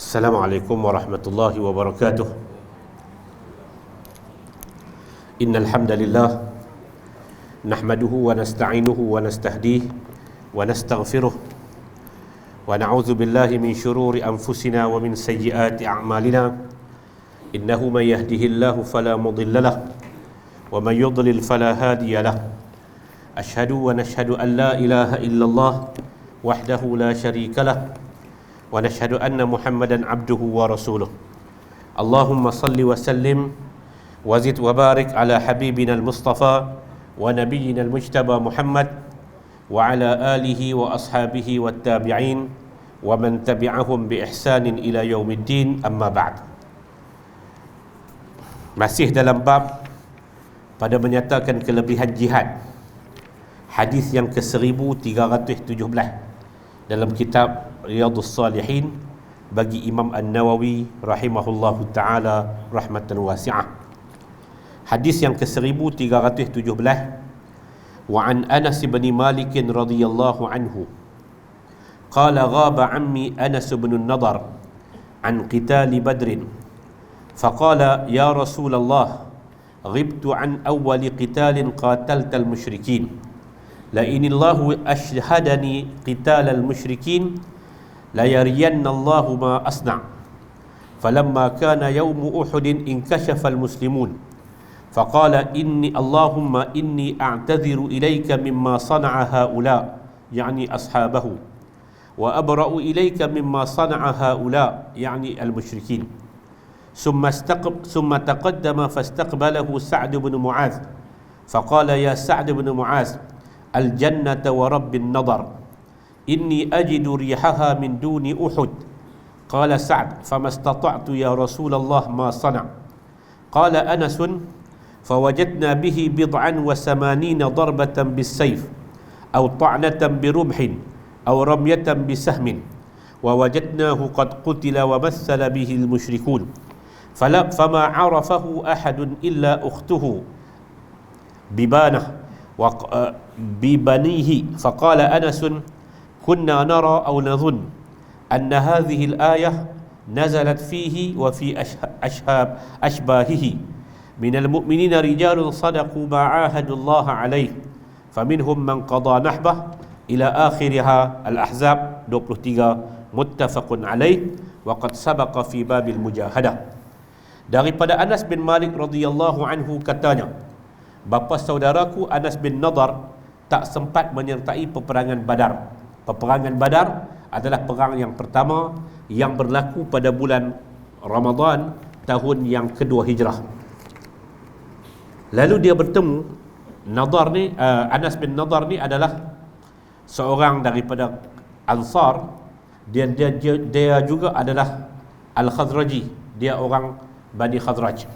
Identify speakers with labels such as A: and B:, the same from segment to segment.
A: Assalamualaikum warahmatullahi wabarakatuh. Innal hamdalillah nahmaduhu wa nasta'inuhu wa nastahdihi wa nastaghfiruh wa na'udzu billahi min shururi anfusina wa min sayyiati a'malina. Innahu may yahdihillahu fala mudilla lahu wa may yudlil fala hadiya lahu. Ashhadu wa nashhadu an la ilaha illallah wahdahu la syarika lahu wa nashhadu anna Muhammadan abduhu wa rasuluh. Allahumma salli wa sallim wa zid wa barik ala habibina al-Mustafa wa nabiyyina al-Mujtaba Muhammad wa ala alihi wa ashabihi wa tabi'in wa man tabi'ahum bi ihsanin ila yaumiddin, amma ba'd. Masih dalam bab pada menyatakan kelebihan jihad, hadis yang ke-1317 dalam kitab Riyadhus Salihin bagi Imam An-Nawawi rahimahullahu ta'ala rahmatan wasi'ah. Hadis yang ke-1317, wa an Anas bin Malik radhiyallahu anhu qala ghaba ammi Anas bin Nadar an qital Badr faqala ya Rasulullah ghibtu an awwal qital qatalta al-musyrikin la inillahu ashhadani qital al-musyrikin la yariyanna Allahu ma asna'. Falamma kana yawmu Uhud inkashafa al-muslimun faqala inni Allahumma inni a'tadhiru ilayka mimma sana'a haula, yani ashabahu, wa abra'u ilayka mimma sana'a haula, yani al-musyrikin. Summa taqaddama fastaqbalahu Sa'd bin Mu'adh faqala ya Sa'd bin Mu'adh al-jannata wa rabbin nadar inni ajidu rihaha min duni Uhud. Qala Sa'd famastata'tu ya Rasulullah ma sana'. Qala Anas fawajadna bihi bid'an wa samanina darbatan bis-sayf aw ta'natan birumhin aw ramyatan bisahmin wa wajadnahu qad qutila wa massala bihi al-musyrikun fama 'arafahu ahadun illa ukhtuhu bibanah wa bibanihi. Faqala Anas كنا نرى أو نظن أن هذه الآية نزلت فيه وفي أشباهه من المؤمنين رجال صدقوا ما عاهدوا الله عليه فمنهم من قضى نحبه إلى آخرها. الأحزاب 23 متفق عليه وقد سبق في باب المجاهدة. Daripada Anas bin Malik radhiyallahu anhu katanya, bapa saudaraku Anas bin Nadar tak sempat menyertai peperangan Badar. Peperangan Badar adalah perang yang pertama yang berlaku pada bulan Ramadan tahun yang kedua hijrah. Lalu dia bertemu Nadar ni, Anas bin Nadar ni adalah seorang daripada Ansar. Dia juga adalah Al-Khazraji, dia orang Bani Khazraj.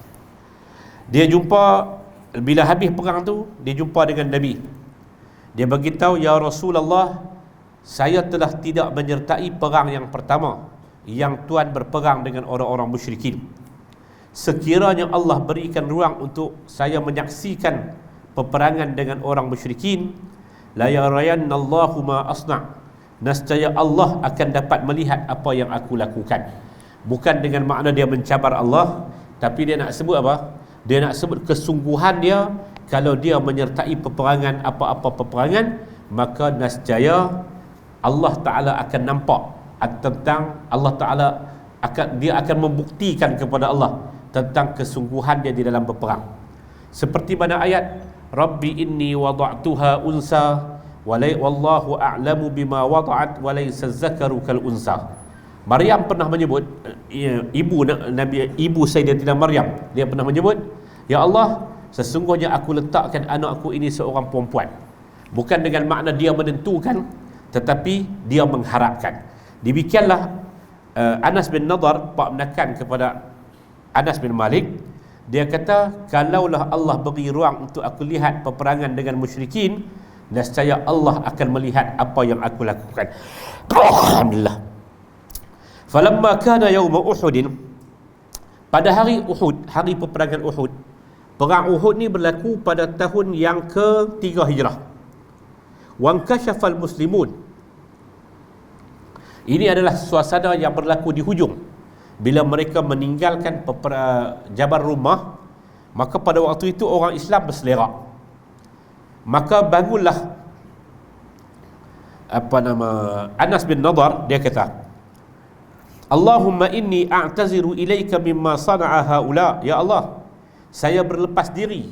A: Dia jumpa, bila habis perang tu, dia jumpa dengan Nabi. Dia beritahu, ya Rasulullah, saya telah tidak menyertai perang yang pertama yang Tuan berperang dengan orang-orang musyrikin. Sekiranya Allah berikan ruang untuk saya menyaksikan peperangan dengan orang musyrikin, la yarayanna Allahu ma asna', nescaya Allah akan dapat melihat apa yang aku lakukan. Bukan dengan makna dia mencabar Allah, tapi dia nak sebut apa? Dia nak sebut kesungguhan dia. Kalau dia menyertai peperangan, apa-apa peperangan, maka nescaya Allah Ta'ala akan nampak tentang Allah Ta'ala akan membuktikan kepada Allah tentang kesungguhan dia di dalam berperang. Seperti mana ayat Rabbi inni wada'tuha unsa wallahu a'lamu bima wada'at wa laysa zakaru kal unsa. Maryam pernah menyebut, ibu Sayyidatina Maryam, dia pernah menyebut, ya Allah, sesungguhnya aku letakkan anakku ini seorang perempuan. Bukan dengan makna dia menentukan, tetapi dia mengharapkan. Demikianlah Anas bin Nadar pak menekan kepada Anas bin Malik. Dia kata, kalaulah Allah beri ruang untuk aku lihat peperangan dengan musyrikin, nescaya Allah akan melihat apa yang aku lakukan. Alhamdulillah. Falamma kana yauma Uhud, pada hari Uhud, hari peperangan Uhud. Perang Uhud ni berlaku pada tahun yang ke-3 Hijrah. Wankashafa al-muslimun, Ini adalah suasana yang berlaku di hujung. bila mereka meninggalkan Jabal Rumah, maka pada waktu itu orang Islam berselerak. Maka bangunlah Anas bin Nadar, dia kata, Allahumma inni a'taziru ilaika mimma sana'a haula. Ya Allah, saya berlepas diri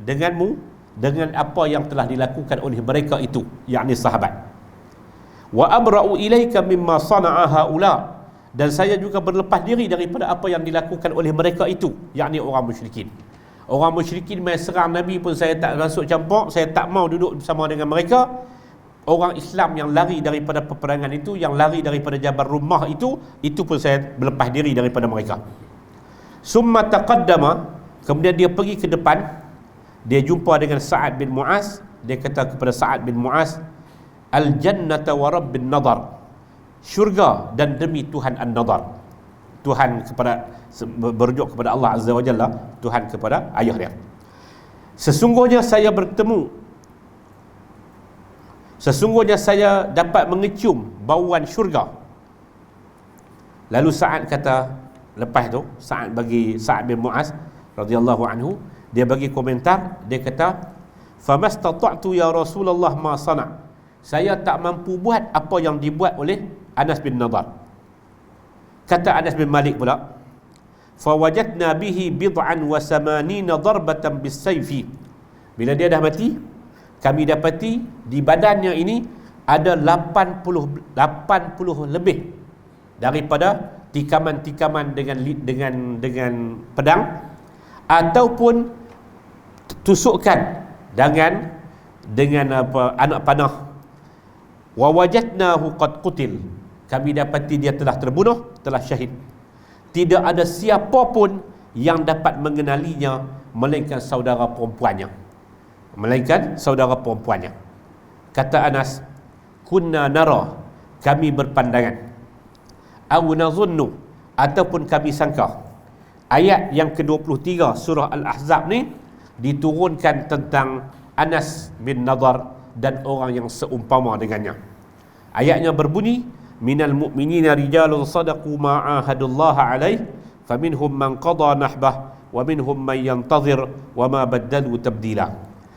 A: denganmu dengan apa yang telah dilakukan oleh mereka itu, yakni sahabat. Wa abra'u ilaika mimma sana'a haula, dan saya juga berlepas diri daripada apa yang dilakukan oleh mereka itu, yakni orang musyrikin. Orang musyrikin main serang Nabi pun saya tak masuk campur, saya tak mau duduk bersama dengan mereka. Orang Islam yang lari daripada peperangan itu, yang lari daripada Jabal Rumah itu pun saya berlepas diri daripada mereka. Summa taqaddama, kemudian dia pergi ke depan, dia jumpa dengan Sa'ad bin Mu'az. Dia kata kepada Sa'ad bin Mu'az, Al-jannata wa rabbin nadar, syurga dan demi Tuhan An-Nadar. Tuhan kepada, berujuk kepada Allah Azza wa Jalla, Tuhan kepada ayah dia. Sesungguhnya saya dapat mengecium bauan syurga. Lalu Sa'ad kata, lepas tu Sa'ad bin Mu'az radhiyallahu anhu, dia bagi komentar, dia kata, famastata'tu ya Rasulullah ma sana', saya tak mampu buat apa yang dibuat oleh Anas bin Nadar. Kata Anas bin Malik pula, fawajadna bihi bid'an wa samanina darbatan bis-sayfi, bila dia dah mati, kami dapati di badannya ini ada 80 lebih daripada tikaman-tikaman dengan pedang ataupun tusukan dengan anak panah. Wa wajadnahu qad qutil, kami dapati dia telah terbunuh, telah syahid. Tidak ada siapa pun yang dapat mengenalinya melainkan saudara perempuannya. Kata Anas, kunna nara, kami berpandangan, aw nazunnu, ataupun kami sangka. Ayat yang ke-23 surah Al-Ahzab ni diturunkan tentang Anas bin Nadar dan orang yang seumpama dengannya. Ayatnya berbunyi, minal mu'minina rijalun sadaqu ma ahadullaha alaih, faminhum man qada nahbah wa minhum man yantazir wa ma baddalu tabdila.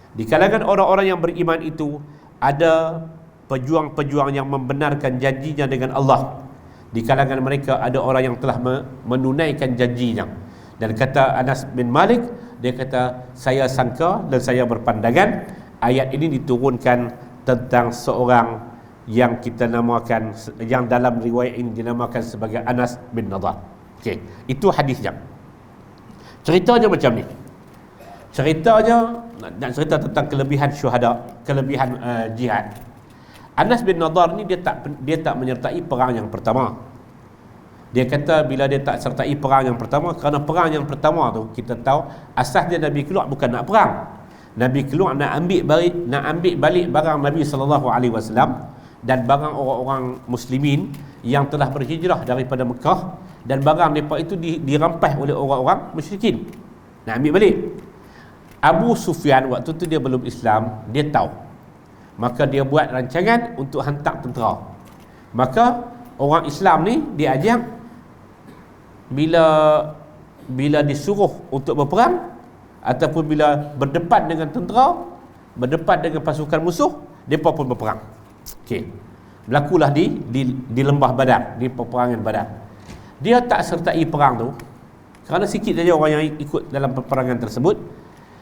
A: Di kalangan orang-orang yang beriman itu ada pejuang-pejuang yang membenarkan janjinya dengan Allah. Di kalangan mereka ada orang yang telah menunaikan janjinya. Dan kata Anas bin Malik, dia kata, saya sangka dan saya berpandangan ayat ini diturunkan tentang seorang yang kita namakan, yang dalam riwayat ini dinamakan sebagai Anas bin Nadar. Okey, itu hadisnya. Ceritanya macam ni. Nak cerita tentang kelebihan syuhada, kelebihan jihad. Anas bin Nadar ni dia tak menyertai perang yang pertama. Dia kata bila dia tak sertai perang yang pertama, kerana perang yang pertama tu kita tahu asas dia Nabi keluar bukan nak perang. Nabi keluar nak ambil balik barang Nabi SAW dan barang orang-orang muslimin yang telah berhijrah daripada Mekah, dan barang mereka itu dirampas oleh orang-orang musyrikin. Nak ambil balik. Abu Sufyan waktu tu dia belum Islam, dia tahu. Maka dia buat rancangan untuk hantar tentera. Maka orang Islam ni dia ajak, bila disuruh untuk berperang ataupun bila berdepan dengan tentera, berdepan dengan pasukan musuh, mereka pun berperang. Okey. Berlakulah di lembah Badar, di peperangan Badar. Dia tak sertai perang tu kerana sikit saja orang yang ikut dalam peperangan tersebut.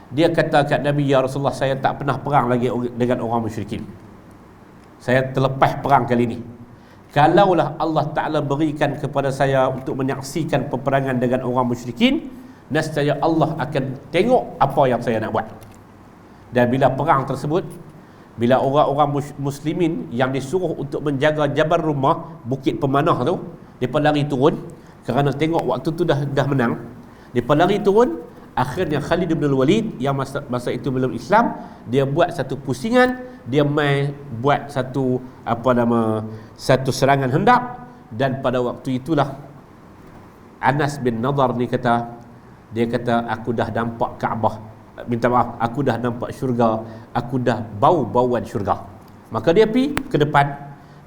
A: Dia kata kat Nabi, ya Rasulullah, saya tak pernah perang lagi dengan orang musyrikin. Saya terlepas perang kali ini. Kalaulah Allah Ta'ala berikan kepada saya untuk menyaksikan peperangan dengan orang musyrikin, nescaya Allah akan tengok apa yang saya nak buat. Dan bila perang tersebut, bila orang-orang muslimin yang disuruh untuk menjaga Jabal Rumah, bukit pemanah tu, mereka lari turun kerana tengok waktu tu dah menang. Mereka lari turun. Akhirnya Khalid bin Walid yang masa itu belum Islam, dia buat satu pusingan, dia buat satu serangan hendak. Dan pada waktu itulah Anas bin Nadar ni dia kata aku dah nampak Kaabah, minta maaf, aku dah nampak syurga, aku dah bau-bauan syurga. Maka dia pergi ke depan,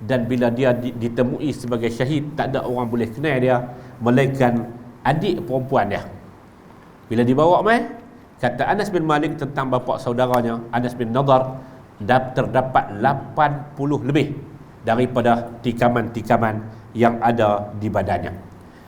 A: dan bila dia ditemui sebagai syahid, tak ada orang boleh kenal dia. melainkan adik perempuan dia. Bila dibawa mai, kata Anas bin Malik tentang bapa saudaranya Anas bin Nadar, terdapat 80 lebih daripada tikaman-tikaman yang ada di badannya.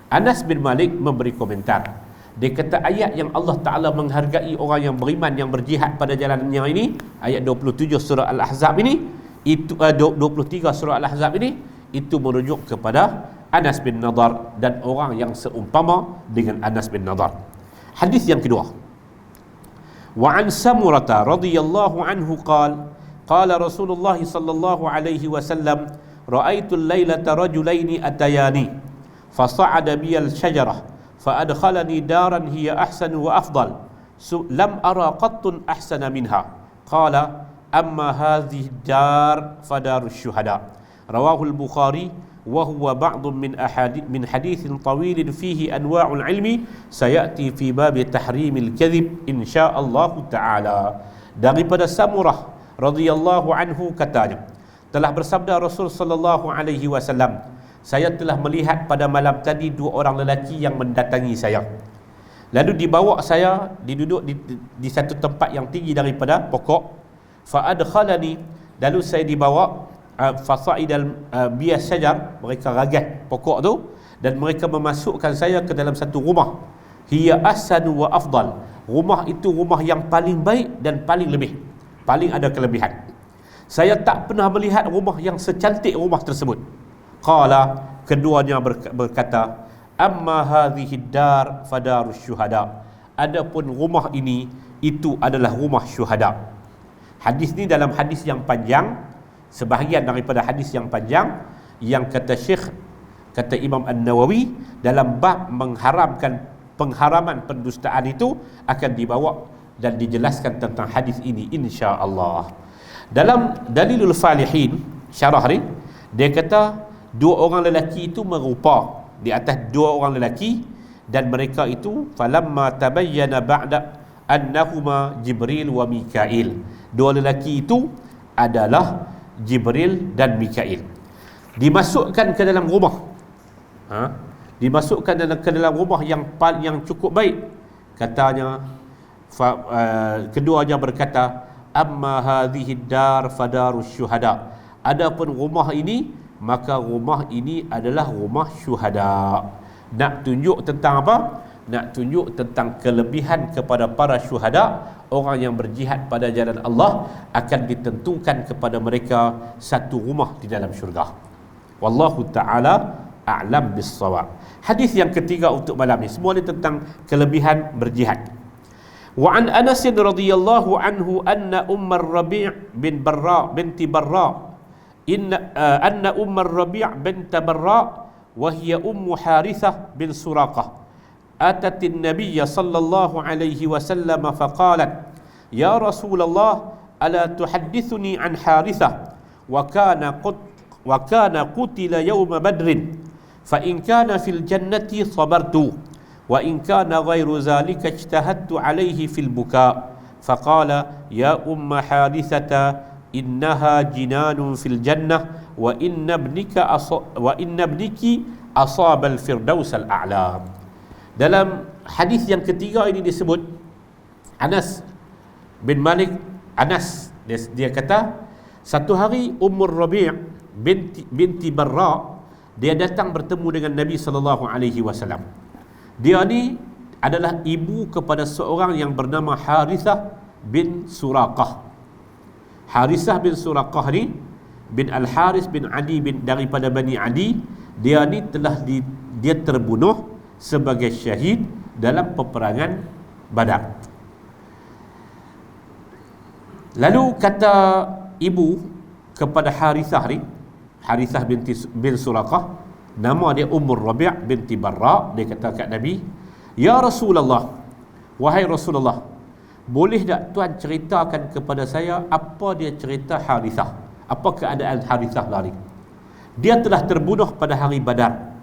A: Anas bin Malik memberi komentar. Dia kata ayat yang Allah Ta'ala menghargai orang yang beriman, yang berjihad pada jalannya ini, ayat 27 surah Al-Ahzab ini, itu 23 surah Al-Ahzab ini, itu merujuk kepada Anas bin Nadar dan orang yang seumpama dengan Anas bin Nadar. Hadis yang kedua, wa an Samurata radhiyallahu anhu qala Rasulullah sallallahu alaihi wasallam ra'aitu al-lailata rajulaini atayani fasa'ada bi al-shajarah فأدخلني دارا هي أحسن وأفضل لم أرى قط أحسن منها قال أما هذه الدار فدار الشهداء رواه البخاري وهو بعض من حديث طويل فيه أنواع العلم سيأتي في باب تحريم الكذب إن شاء الله تعالى. Daripada Samurah radhiyallahu anhu katanya, telah bersabda Rasul sallallahu alaihi wasallam, saya telah melihat pada malam tadi dua orang lelaki yang mendatangi saya. Lalu dibawa saya, diduduk di satu tempat yang tinggi daripada pokok. Fa'adkhalani, lalu saya dibawa fasa'idal bias syajar, mereka ragat pokok tu, dan mereka memasukkan saya ke dalam satu rumah. Hiya ahsanu wa afdal. Rumah itu rumah yang paling baik dan paling lebih, paling ada kelebihan. Saya tak pernah melihat rumah yang secantik rumah tersebut. Qala, keduanya berkata, amma hadhihi dar fadarus syuhada. Adapun rumah ini, itu adalah rumah syuhada. Hadis ni dalam hadis yang panjang, sebahagian daripada hadis yang panjang, yang kata Syekh, kata Imam An-Nawawi, dalam bab mengharamkan pengharaman pendustaan itu akan dibawa dan dijelaskan tentang hadis ini insya-Allah. Dalam Dalilul Falihin syarah ni, dia kata dua orang lelaki itu merupa di atas dua orang lelaki, dan mereka itu falamma tabayyana ba'da annahuma Jibril wa Mikail. Dua lelaki itu adalah Jibril dan Mikail. Dimasukkan ke dalam rumah. Dimasukkan ke dalam rumah yang cukup baik. Katanya keduanya berkata, amma hadhihi dar fadarus syuhada. Adapun rumah ini, maka rumah ini adalah rumah syuhada. Nak tunjuk tentang apa? Nak tunjuk tentang kelebihan kepada para syuhada. Orang yang berjihad pada jalan Allah akan ditentukan kepada mereka satu rumah di dalam syurga. Wallahu ta'ala a'lam bis-shawab. Hadis yang ketiga untuk malam ni, semua ni tentang kelebihan berjihad. Wa an Anas radhiyallahu anhu anna Ummar Rabi' bin Barra binti Barra أن أم الربيع بنت براء وهي أم حارثة بن سراقة أتت النبي صلى الله عليه وسلم فقالت يا رسول الله ألا تحدثني عن حارثة وكان قتل يوم بدر فإن كان في الجنة صبرت وإن كان غير ذلك اجتهدت عليه في البكاء فقال يا أم حارثة إنها جنان في الجنة وإن ابنك أصاب الفردوس الأعلى. Dalam hadis yang ketiga ini disebut Anas bin Malik. Anas dia kata, satu hari Ummur Rabi' binti Barra, dia datang bertemu dengan Nabi SAW. Dia ni adalah ibu kepada seorang yang bernama Harithah bin Suraqah. Harithah bin Suraqah ni bin Al-Haris bin Adi daripada Bani Adi. Dia ni dia terbunuh sebagai syahid dalam peperangan Badar. Lalu kata ibu kepada Harithah ni, Harithah bin Suraqah, nama dia Ummur Rabi' binti Barra. Dia kata kat Nabi, ya Rasulullah, wahai Rasulullah, boleh tak tuan ceritakan kepada saya apa dia cerita Harithah, apa keadaan Harithah lari? Dia telah terbunuh pada hari Badar.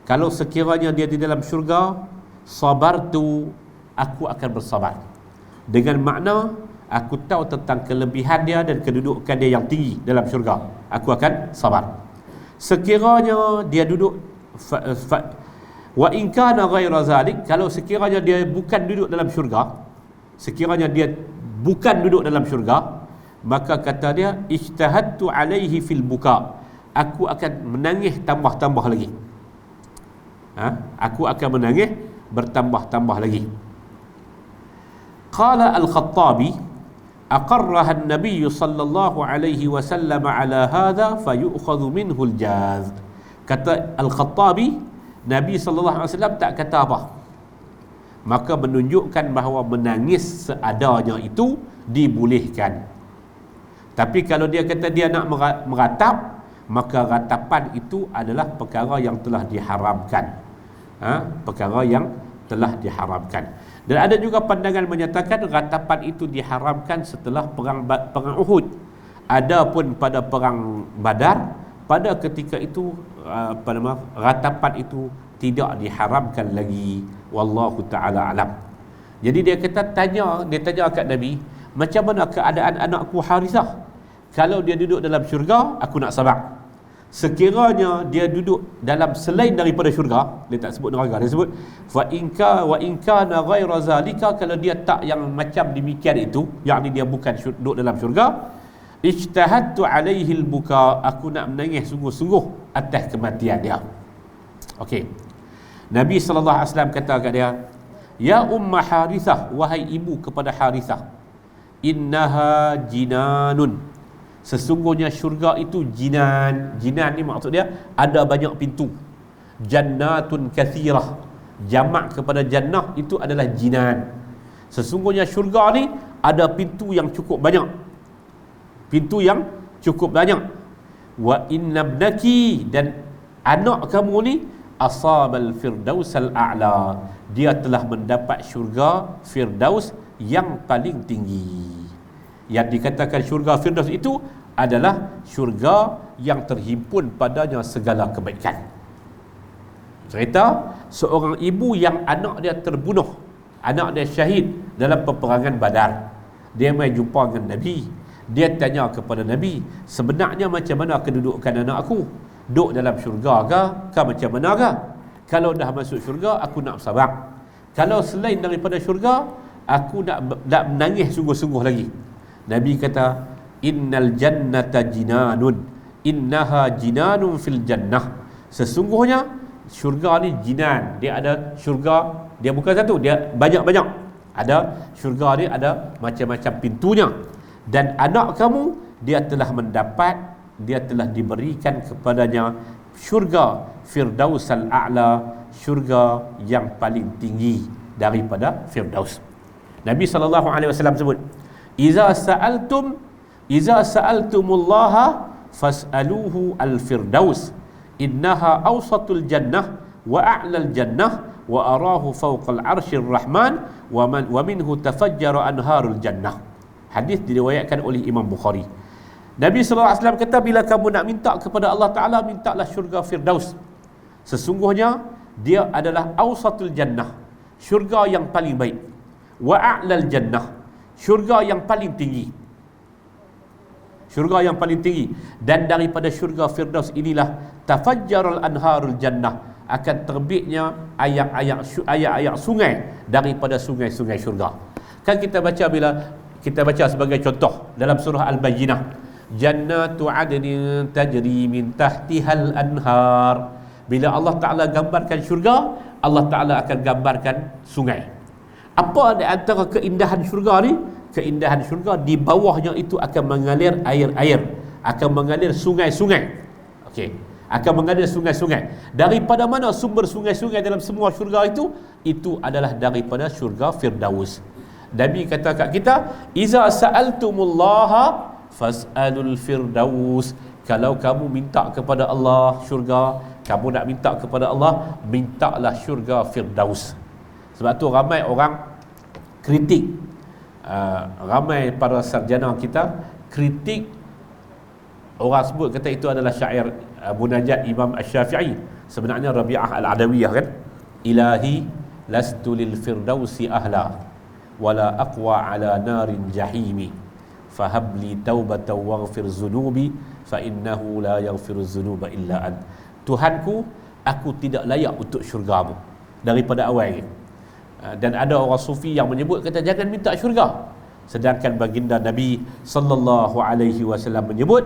A: Kalau sekiranya dia di dalam syurga, sabartu, aku akan bersabar. Dengan makna aku tahu tentang kelebihan dia dan kedudukan dia yang tinggi dalam syurga, aku akan sabar. Sekiranya dia duduk Wa in kana ghaira zalik, kalau sekiranya dia bukan duduk dalam syurga, sekiranya dia bukan duduk dalam syurga, maka kata dia, ijtahadtu alaihi fil buka, aku akan menangis tambah-tambah lagi. Aku akan menangis bertambah-tambah lagi. Qala al-Khattabi, aqarraha an-nabiy sallallahu alaihi wasallam ala hadha fayu'khadhu minhu al-jaz. Kata al-Khattabi, Nabi sallallahu alaihi wasallam tak kata apa, maka menunjukkan bahawa menangis seadanya itu dibolehkan. Tapi kalau dia kata dia nak meratap, maka ratapan itu adalah perkara yang telah diharamkan. Perkara yang telah diharamkan. Dan ada juga pandangan menyatakan ratapan itu diharamkan setelah perang Uhud. Adapun pada perang Badar, pada ketika itu ratapan itu tidak diharamkan lagi. Wallahu ta'ala alam. Jadi dia tanya kat Nabi, macam mana keadaan anakku Harithah? Kalau dia duduk dalam syurga, aku nak sabar. Sekiranya dia duduk dalam selain daripada syurga, dia tak sebut neraka, dia sebut wa in kana ghaira zalika, kalau dia tak yang macam demikian itu, yakni dia bukan duduk dalam syurga, ijtahadtu alaihi al-buka, aku nak menangis sungguh-sungguh atas kematian dia. Okey. Nabi sallallahu alaihi wasallam kata kat dia, ya umma Harithah, wahai ibu kepada Harithah, innaha jinanun, sesungguhnya syurga itu jinan. Jinan ni maksud dia ada banyak pintu. Jannatun kathirah, jamak kepada jannah itu adalah jinan. Sesungguhnya syurga ni ada pintu yang cukup banyak. Pintu yang cukup banyak. Wa inna ibnaki, dan anak kamu ni asabal firdausal a'la, dia telah mendapat syurga firdaus yang paling tinggi. Yang dikatakan syurga firdaus itu adalah syurga yang terhimpun padanya segala kebaikan. Cerita seorang ibu yang anak dia terbunuh, anak dia syahid dalam peperangan Badar. Dia mai jumpa dengan Nabi. Dia tanya kepada Nabi, sebenarnya macam mana kedudukan anak aku? Duduk dalam syurga ke macam mana ke? Kalau dah masuk syurga, aku nak bersabar. Kalau selain daripada syurga, aku nak menangis sungguh-sungguh lagi. Nabi kata, innal jannata jinanun, innaha jinanun fil jannah, sesungguhnya syurga ni jinan. Dia ada syurga, dia bukan satu, dia banyak-banyak. Ada syurga ni ada macam-macam pintunya. Dan anak kamu, dia telah mendapat, dia telah diberikan kepadanya syurga firdausal a'la, syurga yang paling tinggi daripada firdaus. Nabi SAW sebut, Iza sa'altumullaha fas'aluhu al-firdaus, innaha awsatul jannah wa a'lal jannah wa arahu fawqal arshir rahman wa minhu tafajjara anharul jannah. Hadis diriwayatkan oleh Imam Bukhari. Nabi SAW kata, bila kamu nak minta kepada Allah Ta'ala, mintalah syurga firdaus. Sesungguhnya dia adalah awsatul jannah, syurga yang paling baik, wa a'lal jannah, syurga yang paling tinggi. Syurga yang paling tinggi. Dan daripada syurga firdaus inilah tafajjarul anharul jannah, akan terbitnya ayak-ayak sungai daripada sungai-sungai syurga. Kan kita baca, bila kita baca sebagai contoh dalam surah Al-Bayyinah, jannatu adnin tajri min tahtihal anhar. Bila Allah Ta'ala gambarkan syurga, Allah Ta'ala akan gambarkan sungai. Apa di antara keindahan syurga ni? Keindahan syurga, di bawahnya itu akan mengalir air-air, akan mengalir sungai-sungai. Okey, akan mengalir sungai-sungai. Daripada mana sumber sungai-sungai dalam semua syurga itu? Itu adalah daripada syurga firdaus. Nabi kata kat kita, iza sa'altumullaha fas'alul firdaus, kalau kamu minta kepada Allah syurga, kamu nak minta kepada Allah, mintalah syurga firdaus. Sebab tu ramai orang kritik, ramai para sarjana kita kritik, orang sebut kata itu adalah syair munajat Imam Asy-Syafi'i. Sebenarnya Rabi'ah Al-Adawiyah kan, ilahi lastu lil firdausi ahla wala aqwa ala narin jahimi fahabli taubatan waghfir zunubi fa innahu la yaghfiru zunuba illa an. Tuhanku, aku tidak layak untuk syurgamu. Daripada awal ni. Dan ada orang sufi yang menyebut kata jangan minta syurga. Sedangkan baginda Nabi sallallahu alaihi wasallam menyebut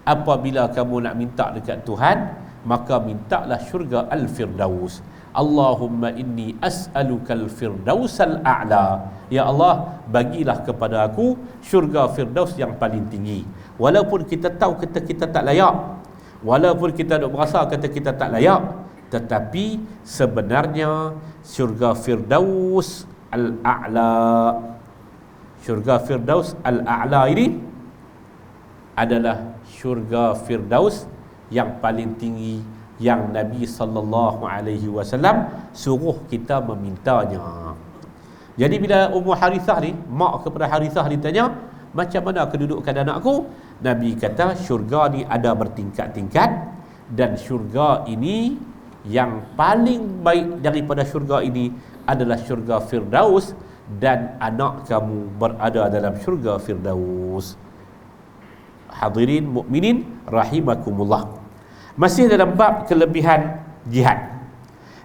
A: apabila kamu nak minta dekat Tuhan, maka mintalah syurga al-firdaus. Allahumma inni as'aluka al-firdausal a'la. Ya Allah, bagilah kepada aku syurga firdaus yang paling tinggi. Walaupun kita tahu kata kita tak layak, walaupun kita duk berasa kata kita tak layak, tetapi sebenarnya syurga firdaus al-a'la, syurga firdaus al-a'la ini adalah syurga firdaus yang paling tinggi yang Nabi sallallahu alaihi wasallam suruh kita memintanya. Jadi bila Ummu Harithah ni, mak kepada Harithah ditanya, macam mana kedudukan anakku? Nabi kata syurga ni ada bertingkat-tingkat, dan syurga ini yang paling baik daripada syurga ini adalah syurga firdaus, dan anak kamu berada dalam syurga firdaus. Hadirin mukminin rahimakumullah. Masih dalam bab kelebihan jihad.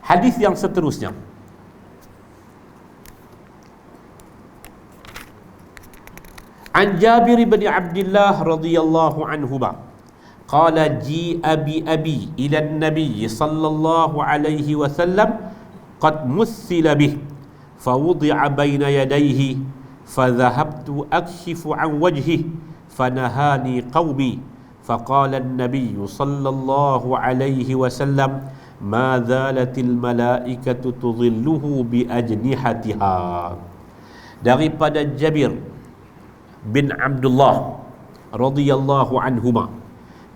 A: Hadis yang seterusnya, An Jabir bin Abdullah radhiyallahu anhuma qala ji'a bi abi ila an-nabiy sallallahu alaihi wasallam qad mussila bih fawudi'a baina yadayhi fadhahabtu akshifu an wajhihi fanahani qaumi faqala an-nabiy sallallahu alaihi wasallam ma zalatil malaikatu tudhilluhu bi ajnihatiha. Daripada Jabir bin Abdullah radhiyallahu anhuma,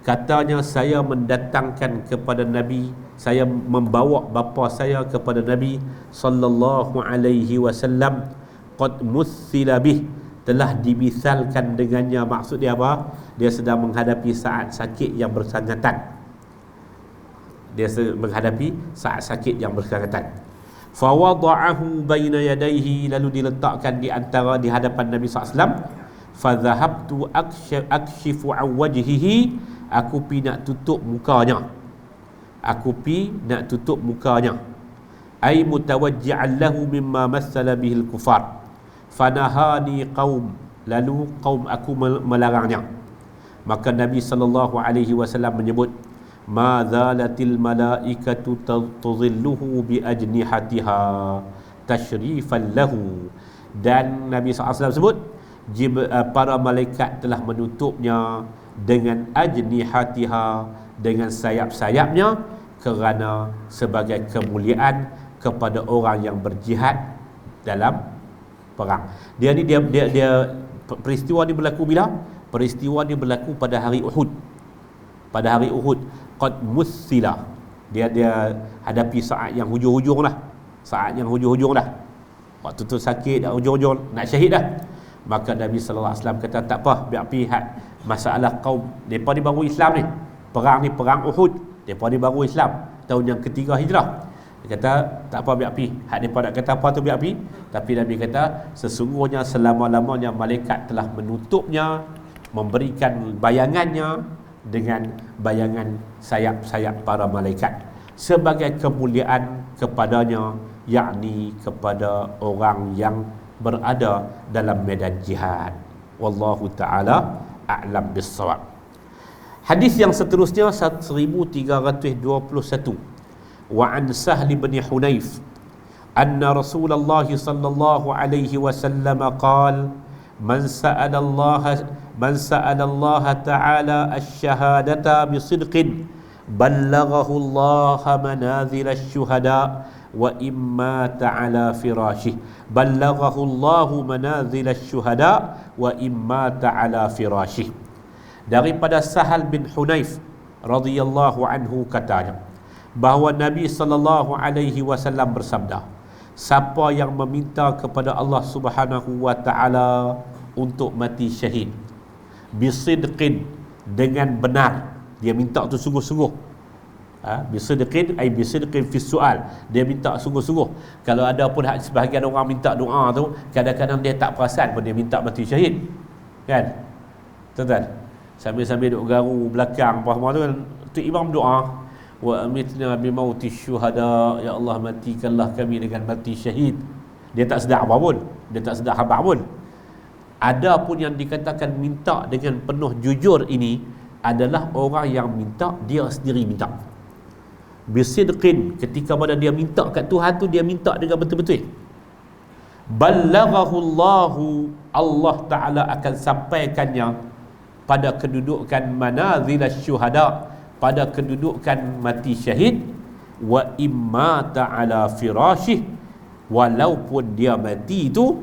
A: katanya saya mendatangkan kepada Nabi, saya membawa bapa saya kepada Nabi sallallahu alaihi wasallam, qad mussila bih, telah dimisalkan dengannya. Maksud dia apa? Dia sedang menghadapi saat sakit yang bersangkutan. Dia menghadapi saat sakit yang bersangkutan. Fa wada'ahu baina yadayhi, lalu diletakkan di hadapan Nabi sallallahu alaihi wasallam. Fa dhahabtu akshifu an wajhihi, aku pi nak tutup mukanya. Aku pi nak tutup mukanya. Ai mutawajji'an lahu mimma massala bihil kufar. Fanahani qaum, lalu kaum aku melarangnya. Maka Nabi sallallahu alaihi wasallam menyebut, ma zalatil malaikatu tudhilluhu bi ajnihatiha tashrifan lahu. Dan Nabi sallallahu alaihi wasallam sebut para malaikat telah menutupnya dengan ajnihatiha, dengan sayap-sayapnya, kerana sebagai kemuliaan kepada orang yang berjihad dalam perang. Dia peristiwa ni berlaku bila? Peristiwa ni berlaku pada hari Uhud. Pada hari Uhud, qad mussila. Dia hadapi saat yang hujung-hujung lah. Saat yang hujung-hujung dah. Waktu tu sakit, dah hujung-hujung nak syahid dah. Maka Nabi sallallahu alaihi wasallam kata tak apa, biar pihak masalah kaum depa ni baru Islam ni. Perang ni perang Uhud. Depa ni baru Islam tahun yang ketiga Hijrah. Dia kata tak apa, biar pi. Hak depa nak kata apa tu biar pi. Tapi Nabi kata sesungguhnya selama-lamanya malaikat telah menutupnya, memberikan bayangannya dengan bayangan sayap-sayap para malaikat sebagai kemuliaan kepadanya, yakni kepada orang yang berada dalam medan jihad. Wallahu ta'ala a'lam bis-shawab. Hadis yang seterusnya 1321. Wa an Sahl bin Hunayf anna Rasulullah sallallahu alaihi wasallam qala man sa'ala Allah ta'ala asy-syahadata bisidqin ballaghahu Allah manazil asy-syuhada wa imma ta'ala firashih. Ballaghahu Allahu manazil asy-syuhada wa imma ta'ala firashih. Daripada Sahal bin Hunayf radhiyallahu anhu katanya bahawa Nabi sallallahu alaihi wasallam bersabda, siapa yang meminta kepada Allah Subhanahu wa taala untuk mati syahid bisidqin, dengan benar, dia minta tu sungguh-sungguh. Bisidqin ay bisidqin fi soal, dia minta sungguh-sungguh. Kalau ada pun sebahagian orang minta doa tu, kadang-kadang dia tak perasan pun dia minta mati syahid, kan? Tuan-tuan, sambil-sambil duk garu belakang apa semua tu, tu imam doa, wa amitna bimauti syuhada, ya Allah matikanlah kami dengan mati syahid. Dia tak sedar apa pun, dia tak sedar habaq pun. Ada pun yang dikatakan minta dengan penuh jujur ini adalah orang yang minta dia sendiri minta. Bisidqin, ketika mana dia minta kat Tuhan tu, dia minta dengan betul-betul. Ballaghahu Allahu, Allah Ta'ala akan sampaikannya pada kedudukan manazil syuhada, pada kedudukan mati syahid. Wa imma ta'ala firashih, walaupun dia mati itu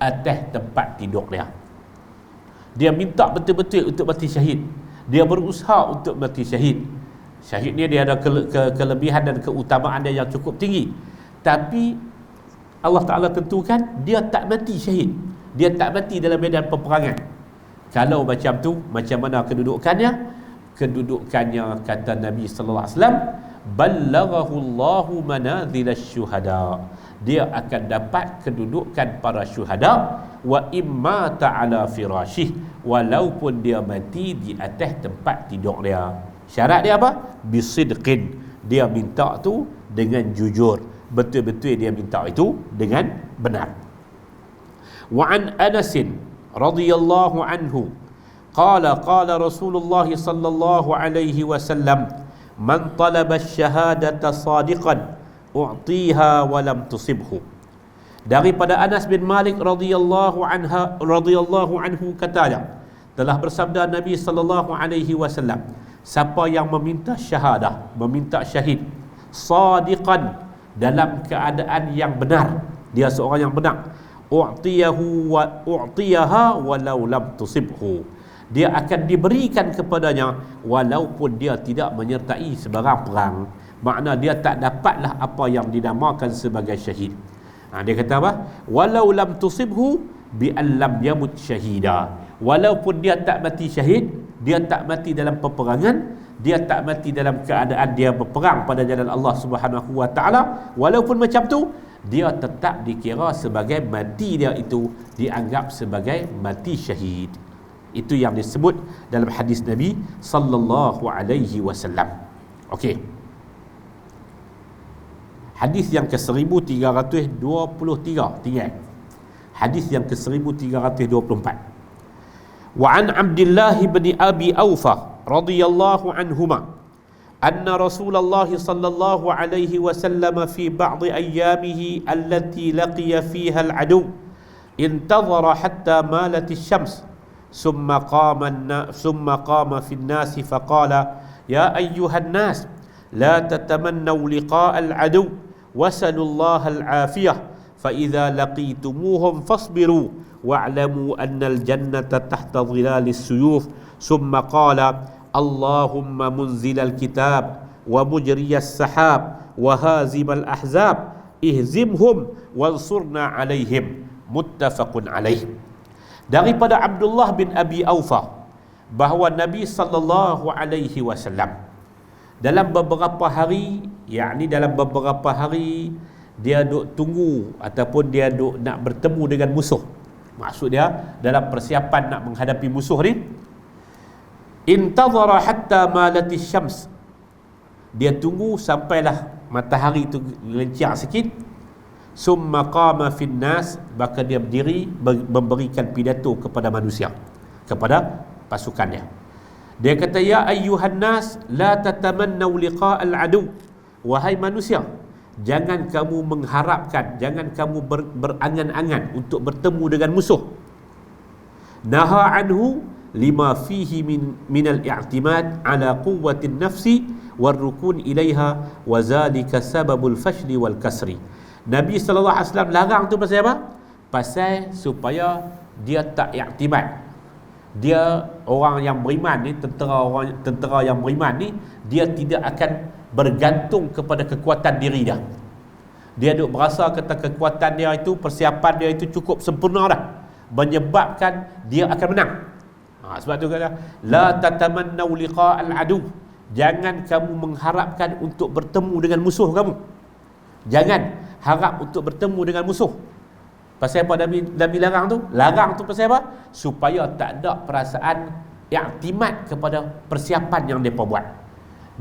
A: atas tempat tidur dia. Dia minta betul-betul untuk mati syahid, dia berusaha untuk mati syahid. Syahid ni dia ada kelebihan dan keutamaan dia yang cukup tinggi, tapi Allah Ta'ala tentukan dia tak mati syahid, dia tak mati dalam medan peperangan. Kalau macam tu, macam mana kedudukannya? Kedudukannya, kata Nabi sallallahu alaihi wasallam, ballaghahu Allahu manazil syuhada, dia akan dapat kedudukan para syuhada. Wa imma ta'ala firashih, walaupun dia mati di atas tempat tidur dia. Syarat dia apa? Bisidqin, dia minta tu dengan jujur, betul-betul dia minta itu dengan benar. Wa an Anas radhiyallahu anhu qala qala Rasulullah sallallahu alaihi wasallam, man talaba asy-syahadata sadiqan u'tiha wa lam tusibhu. Daripada Anas bin Malik radhiyallahu anhu katanya, telah bersabda Nabi sallallahu alaihi wasallam, siapa yang meminta syahadah, meminta syahid, sadiqan, dalam keadaan yang benar, dia seorang yang benar, u'tiyaha walau lam tusibhu, dia akan diberikan kepadanya walaupun dia tidak menyertai sebarang perang. Makna dia tak dapatlah apa yang dinamakan sebagai syahid. Dia kata apa? Walau lam tusibhu bi an lam yamut syahida, walaupun dia tak mati syahid, dia tak mati dalam peperangan, dia tak mati dalam keadaan dia berperang pada jalan Allah Subhanahu wa taala, walaupun macam tu, dia tetap dikira sebagai mati dia itu dianggap sebagai mati syahid. Itu yang disebut dalam hadis Nabi sallallahu alaihi wasallam. Okey. Hadis yang ke-1323, tinggal. Hadis yang ke-1324. Wa an Abdullah bin Abi Aufa radhiyallahu anhuma anna Rasulullah sallallahu alaihi wasallam fi ba'd ayyamihi allati laqiya fiha al-adu intadhara hatta malat asy-syams thumma qama fi an-nas faqala ya ayyuhan nas la tatamannaw liqa'a al-adu wasallallahu al-afiyah fa idza laqitumuhum fasbiru wa'lamu anna al-jannata tahta dhilalis suyuf thumma qala Allahumma munzilal kitab wa mujriyas sahab wa hazimal ahzab ihzimhum wansurna alaihim, muttafaqun alaih. Daripada Abdullah bin Abi Aufa bahawa Nabi sallallahu alaihi wasallam dalam beberapa hari, yakni dalam beberapa hari dia duk tunggu ataupun dia duk nak bertemu dengan musuh. Maksud dia dalam persiapan nak menghadapi musuh ni, intadhara hatta malatis syams, dia tunggu sampailah matahari itu gelincir sikit. Summa qama fin nas, maka dia berdiri memberikan pidato kepada manusia, kepada pasukannya. Dia kata, ya ayyuhan nas la tatamannaw liqa'al adu, wahai manusia, jangan kamu mengharapkan, jangan kamu berangan-angan untuk bertemu dengan musuh. Naha anhu lima fihi min al-i'timad ala quwwati nafsi war-rukun ilaiha wa zalika sababul fashli wal kasri. Nabi sallallahu alaihi wasallam larang tu pasal apa? Pasal supaya dia tak i'timad. Dia orang yang beriman ni, tentera yang beriman ni, dia tidak akan bergantung kepada kekuatan diri dia. Dia duk berasa kata kekuatan dia itu, persiapan dia itu cukup sempurna dah, menyebabkan dia akan menang. Sebab tu kata la tatamannaw liqa'al adu, jangan kamu mengharapkan untuk bertemu dengan musuh kamu. Jangan harap untuk bertemu dengan musuh. Pasal apa Nabi larang tu? Larang tu pasal apa? Supaya tak ada perasaan i'timad kepada persiapan yang mereka buat.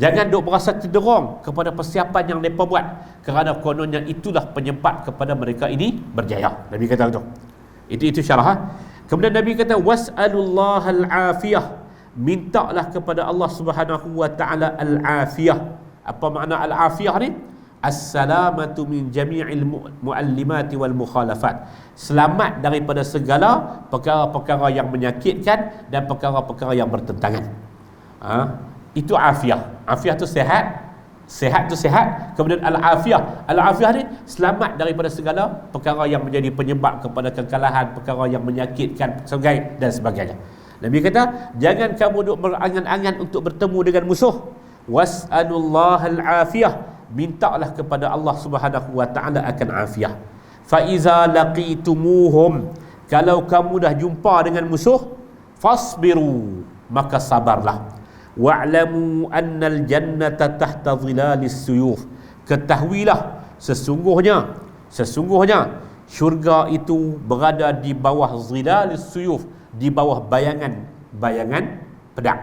A: Jangan duk berasa cederong kepada persiapan yang mereka buat, kerana kononnya itulah penyebab kepada mereka ini berjaya. Nabi kata begitu. Itu syarah. Kemudian Nabi kata was'alullahal afiyah, mintalah kepada Allah Subhanahu wa taala al-afiyah. Apa makna al-afiyah ni? As-salamatu min jami'il muallimati wal mukhalafat. Selamat daripada segala perkara-perkara yang menyakitkan dan perkara-perkara yang bertentangan. Itu afiyah. Afiyah tu sehat. Sehat tu sehat. Kemudian al-afiyah. Al-afiyah ni selamat daripada segala perkara yang menjadi penyebab kepada kekalahan, perkara yang menyakitkan dan sebagainya. Nabi kata, jangan kamu duk berangan-angan untuk bertemu dengan musuh. Was'alullahal afiyah, mintalah kepada Allah Subhanahu wa taala akan afiyah. Fa iza laqitumuhum, kalau kamu dah jumpa dengan musuh, fasbiru, maka sabarlah. Wa'lamu annal jannata tahta dhilalis suyuf, ketahuilah sesungguhnya syurga itu berada di bawah zilalis suyuf, di bawah bayangan pedang.